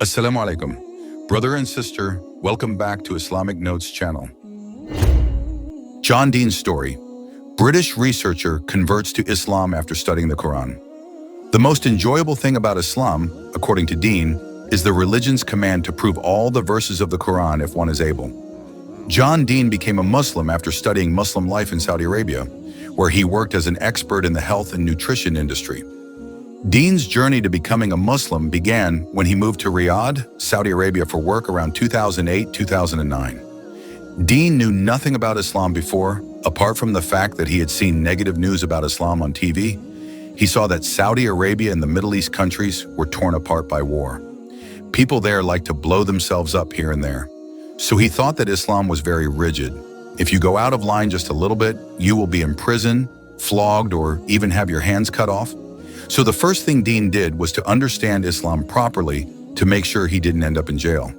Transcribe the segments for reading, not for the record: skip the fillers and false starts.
Assalamu alaikum. Brother and sister, welcome back to Islamic Notes channel. Jon Dean's story. British researcher converts to Islam after studying the Quran. The most enjoyable thing about Islam, according to Dean, is the religion's command to prove all the verses of the Quran if one is able. Jon Dean became a Muslim after studying Muslim life in Saudi Arabia, where he worked as an expert in the health and nutrition industry. Dean's journey to becoming a Muslim began when he moved to Riyadh, Saudi Arabia for work around 2008-2009. Dean knew nothing about Islam before, apart from the fact that he had seen negative news about Islam on TV. He saw that Saudi Arabia and the Middle East countries were torn apart by war. People there like to blow themselves up here and there. So he thought that Islam was very rigid. If you go out of line just a little bit, you will be in prison, flogged, or even have your hands cut off. So the first thing Dean did was to understand Islam properly to make sure he didn't end up in jail.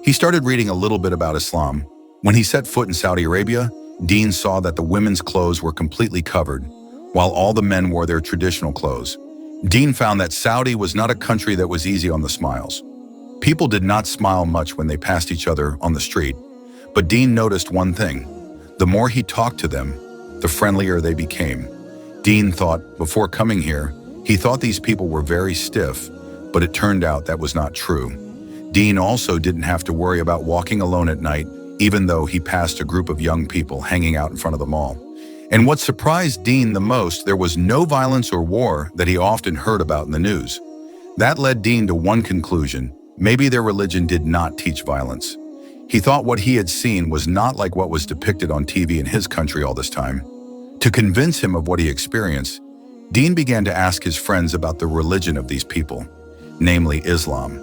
He started reading a little bit about Islam. When he set foot in Saudi Arabia, Dean saw that the women's clothes were completely covered, while all the men wore their traditional clothes. Dean found that Saudi was not a country that was easy on the smiles. People did not smile much when they passed each other on the street, but Dean noticed one thing. The more he talked to them, the friendlier they became. Dean thought, before coming here, he thought these people were very stiff, but it turned out that was not true. Dean also didn't have to worry about walking alone at night, even though he passed a group of young people hanging out in front of the mall. And what surprised Dean the most, there was no violence or war that he often heard about in the news. That led Dean to one conclusion: maybe their religion did not teach violence. He thought what he had seen was not like what was depicted on TV in his country all this time. To convince him of what he experienced, Dean began to ask his friends about the religion of these people, namely Islam.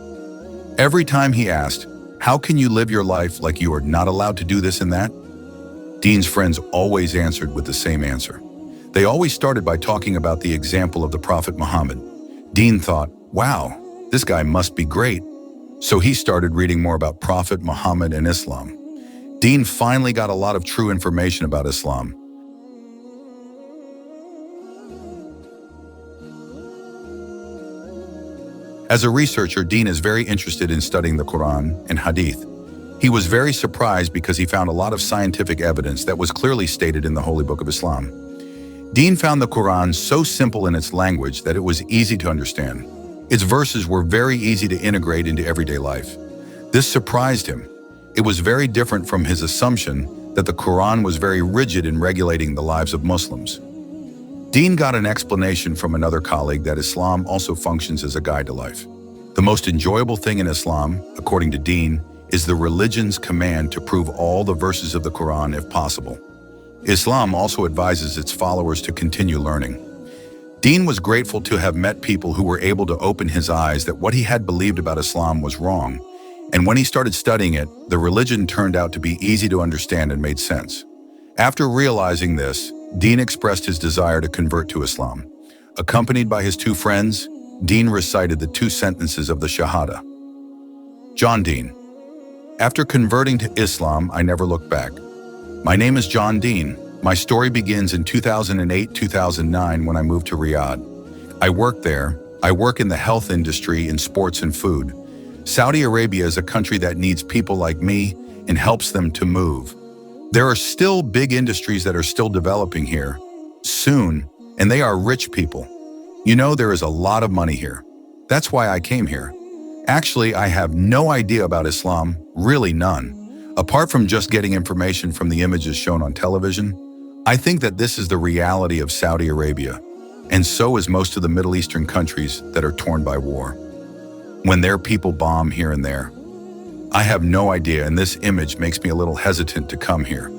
Every time he asked, "How can you live your life like you are not allowed to do this and that?" Dean's friends always answered with the same answer. They always started by talking about the example of the Prophet Muhammad. Dean thought, wow, this guy must be great. So he started reading more about Prophet Muhammad and Islam. Dean finally got a lot of true information about Islam. As a researcher, Dean is very interested in studying the Quran and Hadith. He was very surprised because he found a lot of scientific evidence that was clearly stated in the Holy Book of Islam. Dean found the Quran so simple in its language that it was easy to understand. Its verses were very easy to integrate into everyday life. This surprised him. It was very different from his assumption that the Quran was very rigid in regulating the lives of Muslims. Dean got an explanation from another colleague that Islam also functions as a guide to life. The most enjoyable thing in Islam, according to Dean, is the religion's command to prove all the verses of the Quran if possible. Islam also advises its followers to continue learning. Dean was grateful to have met people who were able to open his eyes that what he had believed about Islam was wrong. And when he started studying it, the religion turned out to be easy to understand and made sense. After realizing this, Dean expressed his desire to convert to Islam. Accompanied by his two friends, Dean recited the two sentences of the shahada. Jon Dean. After converting to Islam, I never looked back. My name is Jon Dean. My story begins in 2008-2009 when I moved to Riyadh. I worked there. I work in the health industry in sports and food. Saudi Arabia is a country that needs people like me and helps them to move. There are still big industries that are still developing here, soon, and they are rich people. You know, there is a lot of money here. That's why I came here. Actually, I have no idea about Islam, really none. Apart from just getting information from the images shown on television, I think that this is the reality of Saudi Arabia, and so is most of the Middle Eastern countries that are torn by war. When their people bomb here and there, I have no idea, and this image makes me a little hesitant to come here.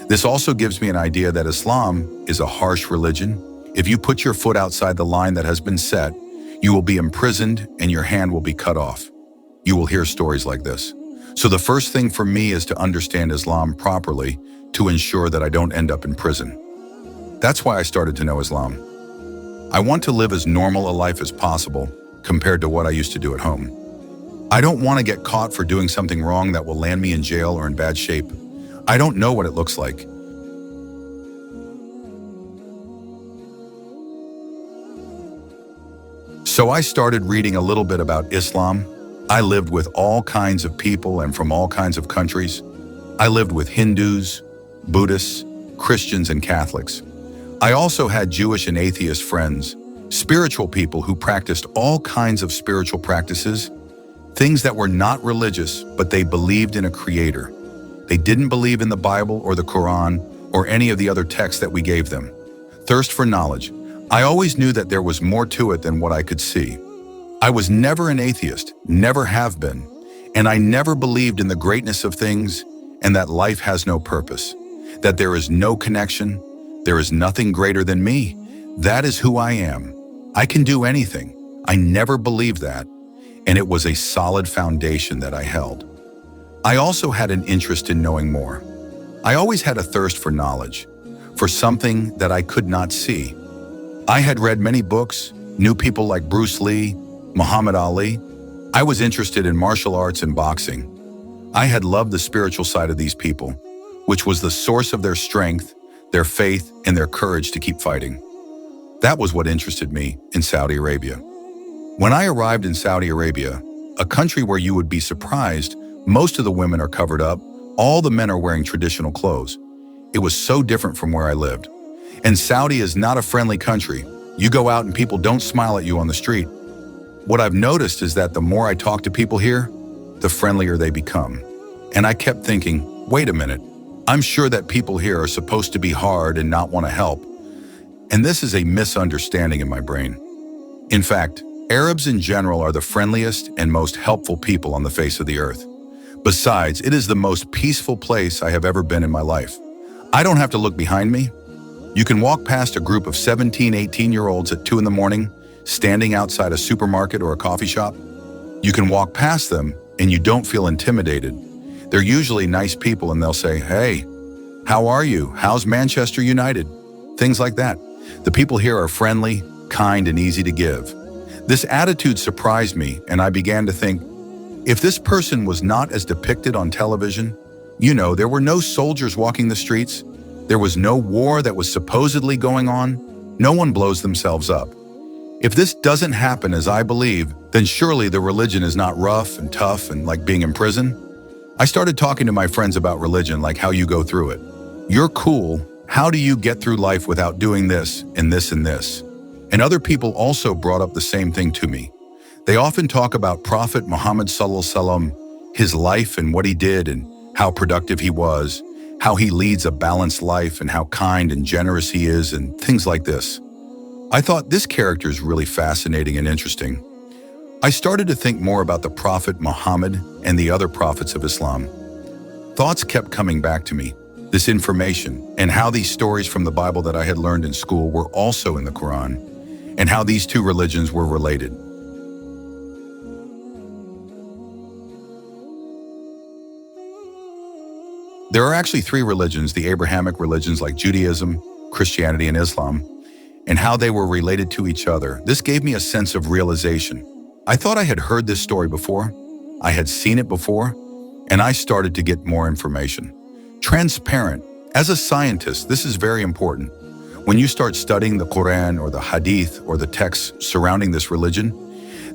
This also gives me an idea that Islam is a harsh religion. If you put your foot outside the line that has been set, you will be imprisoned and your hand will be cut off. You will hear stories like this. So the first thing for me is to understand Islam properly to ensure that I don't end up in prison. That's why I started to know Islam. I want to live as normal a life as possible compared to what I used to do at home. I don't want to get caught for doing something wrong that will land me in jail or in bad shape. I don't know what it looks like. So I started reading a little bit about Islam. I lived with all kinds of people and from all kinds of countries. I lived with Hindus, Buddhists, Christians, and Catholics. I also had Jewish and atheist friends, spiritual people who practiced all kinds of spiritual practices, things that were not religious, but they believed in a creator. They didn't believe in the Bible or the Koran or any of the other texts that we gave them. Thirst for knowledge. I always knew that there was more to it than what I could see. I was never an atheist, never have been, and I never believed in the greatness of things and that life has no purpose, that there is no connection, there is nothing greater than me. That is who I am. I can do anything. I never believed that, and it was a solid foundation that I held. I also had an interest in knowing more. I always had a thirst for knowledge, for something that I could not see. I had read many books, knew people like Bruce Lee, Muhammad Ali. I was interested in martial arts and boxing. I had loved the spiritual side of these people, which was the source of their strength, their faith, and their courage to keep fighting. That was what interested me in Saudi Arabia. When I arrived in Saudi Arabia, a country where you would be surprised, most of the women are covered up, all the men are wearing traditional clothes. It was so different from where I lived. And Saudi is not a friendly country. You go out and people don't smile at you on the street. What I've noticed is that the more I talk to people here, the friendlier they become. And I kept thinking, wait a minute, I'm sure that people here are supposed to be hard and not want to help. And this is a misunderstanding in my brain. In fact, Arabs in general are the friendliest and most helpful people on the face of the earth. Besides, it is the most peaceful place I have ever been in my life. I don't have to look behind me. You can walk past a group of 17, 18-year-olds at 2 in the morning, standing outside a supermarket or a coffee shop. You can walk past them and you don't feel intimidated. They're usually nice people and they'll say, "Hey, how are you? How's Manchester United?" Things like that. The people here are friendly, kind, and easy to give. This attitude surprised me and I began to think, if this person was not as depicted on television, there were no soldiers walking the streets, there was no war that was supposedly going on, no one blows themselves up. If this doesn't happen as I believe, then surely the religion is not rough and tough and like being in prison. I started talking to my friends about religion, like how you go through it. You're cool, how do you get through life without doing this and this and this? And other people also brought up the same thing to me. They often talk about Prophet Muhammad Sallallahu Alaihi Wasallam, his life and what he did and how productive he was, how he leads a balanced life and how kind and generous he is and things like this. I thought this character is really fascinating and interesting. I started to think more about the Prophet Muhammad and the other prophets of Islam. Thoughts kept coming back to me, this information and how these stories from the Bible that I had learned in school were also in the Quran and how these two religions were related. There are actually 3 religions, the Abrahamic religions like Judaism, Christianity, and Islam, and how they were related to each other. This gave me a sense of realization. I thought I had heard this story before, I had seen it before, and I started to get more information. Transparent. As a scientist, this is very important. When you start studying the Koran or the Hadith or the texts surrounding this religion,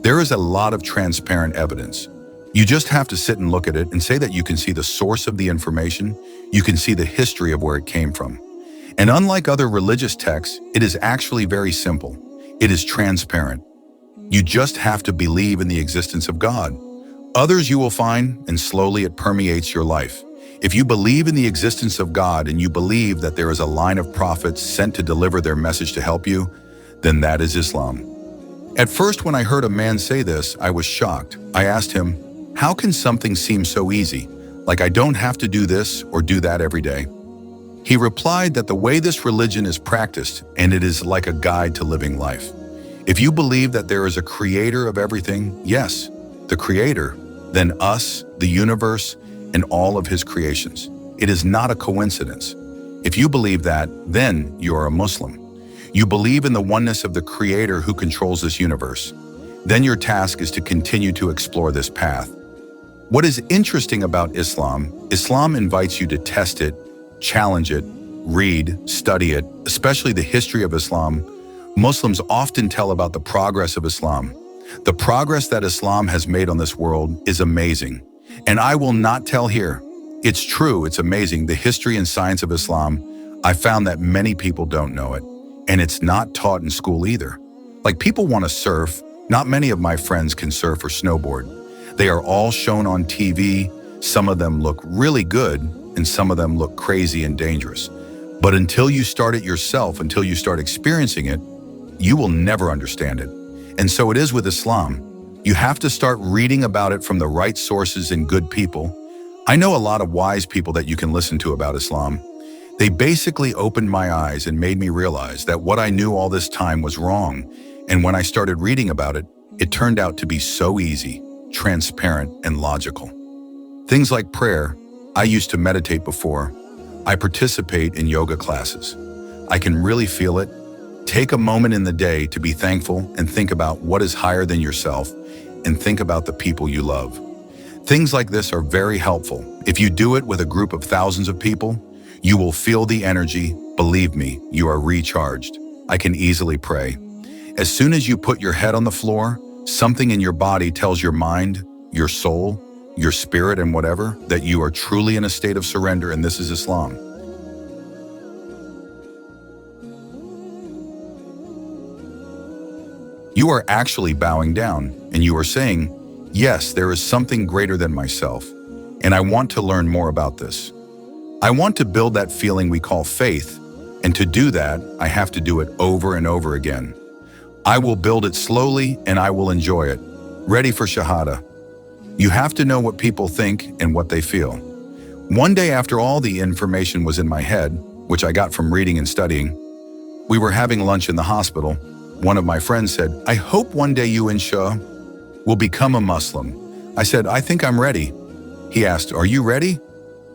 there is a lot of transparent evidence. You just have to sit and look at it and say that you can see the source of the information, you can see the history of where it came from. And unlike other religious texts, it is actually very simple. It is transparent. You just have to believe in the existence of God. Others you will find, and slowly it permeates your life. If you believe in the existence of God and you believe that there is a line of prophets sent to deliver their message to help you, then that is Islam. At first, when I heard a man say this, I was shocked. I asked him, how can something seem so easy? Like I don't have to do this or do that every day. He replied that the way this religion is practiced, and it is like a guide to living life. If you believe that there is a creator of everything, yes, the creator, then us, the universe, and all of his creations. It is not a coincidence. If you believe that, then you are a Muslim. You believe in the oneness of the creator who controls this universe. Then your task is to continue to explore this path. What is interesting about Islam, Islam invites you to test it, challenge it, read, study it, especially the history of Islam. Muslims often tell about the progress of Islam. The progress that Islam has made on this world is amazing. And I will not tell here. It's true, it's amazing. The history and science of Islam, I found that many people don't know it. And it's not taught in school either. Like, people want to surf. Not many of my friends can surf or snowboard. They are all shown on TV. Some of them look really good, and some of them look crazy and dangerous. But until you start it yourself, until you start experiencing it, you will never understand it. And so it is with Islam. You have to start reading about it from the right sources and good people. I know a lot of wise people that you can listen to about Islam. They basically opened my eyes and made me realize that what I knew all this time was wrong. And when I started reading about it, it turned out to be so easy, transparent, and logical. Things like prayer. I used to meditate before. I participate in yoga classes. I can really feel it. Take a moment in the day to be thankful and think about what is higher than yourself, and think about the people you love. Things like this are very helpful. If you do it with a group of thousands of people, you will feel the energy. Believe me, you are recharged. I can easily pray. As soon as you put your head on the floor, something in your body tells your mind, your soul, your spirit, and whatever, that you are truly in a state of surrender, and this is Islam. You are actually bowing down, and you are saying, yes, there is something greater than myself, and I want to learn more about this. I want to build that feeling we call faith, and to do that, I have to do it over and over again. I will build it slowly, and I will enjoy it. Ready for shahada. You have to know what people think and what they feel. One day, after all the information was in my head, which I got from reading and studying, we were having lunch in the hospital. One of my friends said, I hope one day you, inshallah, will become a Muslim. I said, I think I'm ready. He asked, are you ready?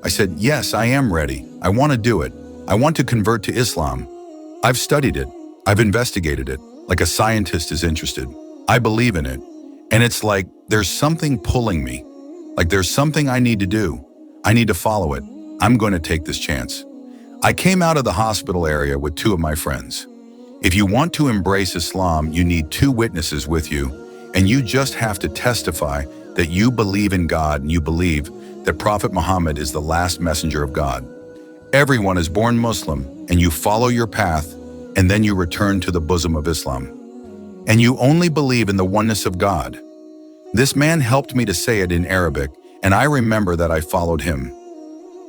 I said, yes, I am ready. I want to do it. I want to convert to Islam. I've studied it. I've investigated it, like a scientist is interested. I believe in it. And it's like there's something pulling me. Like there's something I need to do. I need to follow it. I'm going to take this chance. I came out of the hospital area with two of my friends. If you want to embrace Islam, you need two witnesses with you, and you just have to testify that you believe in God and you believe that Prophet Muhammad is the last messenger of God. Everyone is born Muslim, and you follow your path, and then you return to the bosom of Islam. And you only believe in the oneness of God. This man helped me to say it in Arabic, and I remember that I followed him.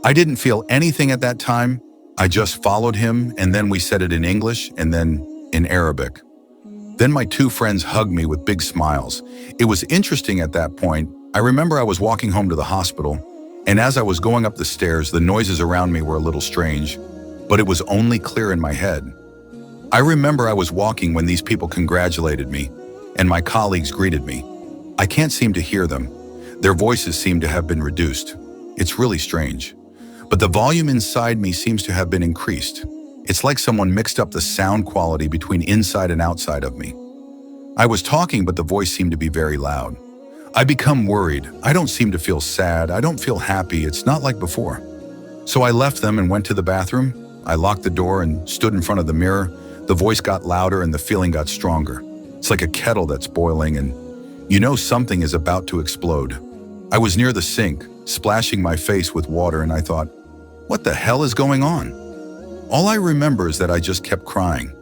I didn't feel anything at that time. I just followed him, and then we said it in English and then in Arabic. Then my two friends hugged me with big smiles. It was interesting at that point. I remember I was walking home to the hospital, and as I was going up the stairs, the noises around me were a little strange, but it was only clear in my head. I remember I was walking when these people congratulated me, and my colleagues greeted me. I can't seem to hear them. Their voices seem to have been reduced. It's really strange. But the volume inside me seems to have been increased. It's like someone mixed up the sound quality between inside and outside of me. I was talking, but the voice seemed to be very loud. I become worried. I don't seem to feel sad. I don't feel happy. It's not like before. So I left them and went to the bathroom. I locked the door and stood in front of the mirror. The voice got louder and the feeling got stronger. It's like a kettle that's boiling and you know something is about to explode. I was near the sink, splashing my face with water, and I thought, what the hell is going on? All I remember is that I just kept crying.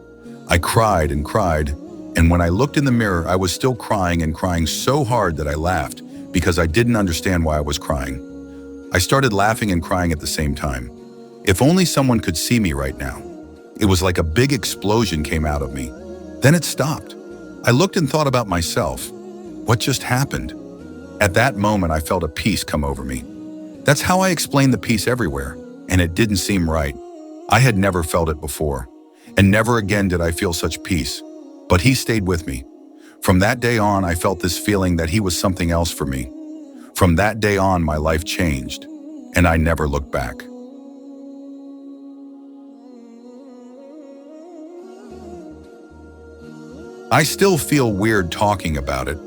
I cried, and when I looked in the mirror, I was still crying and crying so hard that I laughed because I didn't understand why I was crying. I started laughing and crying at the same time. If only someone could see me right now. It was like a big explosion came out of me. Then it stopped. I looked and thought about myself. What just happened? At that moment, I felt a peace come over me. That's how I explained the peace everywhere, and it didn't seem right. I had never felt it before, and never again did I feel such peace. But he stayed with me. From that day on, I felt this feeling that he was something else for me. From that day on, my life changed, and I never looked back. I still feel weird talking about it,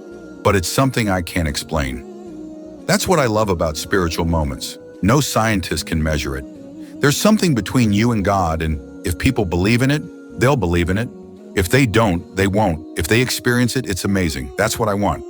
but it's something I can't explain. That's what I love about spiritual moments. No scientist can measure it. There's something between you and God, and if people believe in it, they'll believe in it. If they don't, they won't. If they experience it, it's amazing. That's what I want.